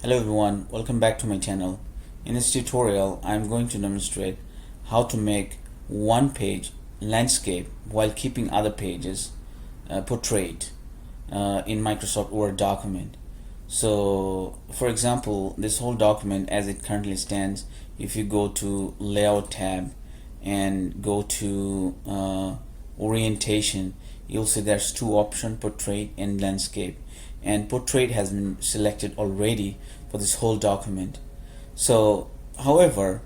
Hello everyone, welcome back to my channel. In this tutorial, I'm going to demonstrate how to make one page landscape while keeping other pages portrait in Microsoft Word document. So, for example, this whole document as it currently stands, if you go to Layout tab and go to Orientation, you'll see there's two options, Portrait and Landscape. And Portrait has been selected already for this whole document. So, however,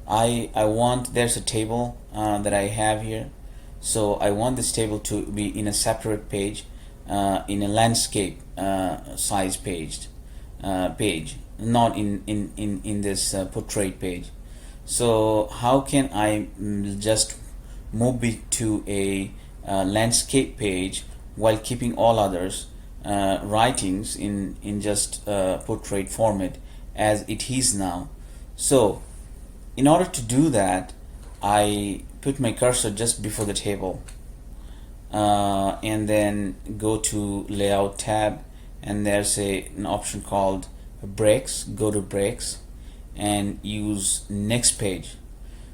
I want, there's a table that I have here. So I want this table to be in a separate page, in a landscape size page, not in this portrait page. So how can I just move it to a landscape page while keeping all others writings in just portrait format as it is now? So in order to do that, I put my cursor just before the table and then go to Layout tab, and there's an option called breaks. Go to breaks and use next page.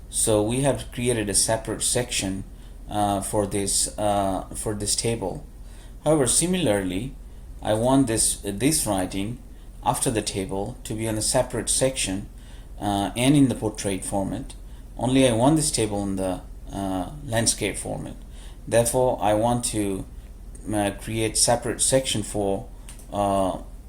So we have created a separate section for this table. However, similarly, I want this writing after the table to be on a separate section and in the portrait format. Only I want this table in the landscape format. Therefore, I want to create separate section for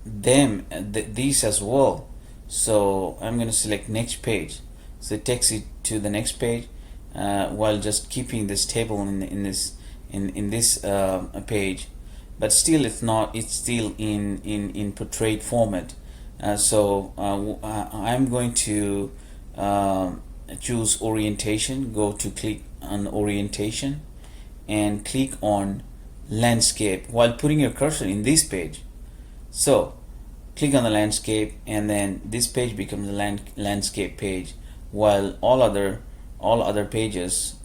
these as well. So I'm going to select next page. So it takes it to the next page while just keeping this table in this page. But still, it's still in portrait format. So I'm going to choose orientation, go to click on orientation and click on landscape while putting your cursor in this page. So click on the landscape, and then this page becomes a landscape page, while all other pages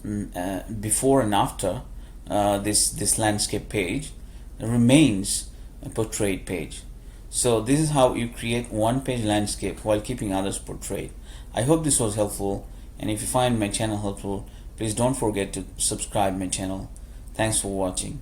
before and after this landscape page remains a portrait page. So this is how you create one page landscape while keeping others portrait. I hope this was helpful, and if you find my channel helpful, please don't forget to subscribe my channel. Thanks for watching.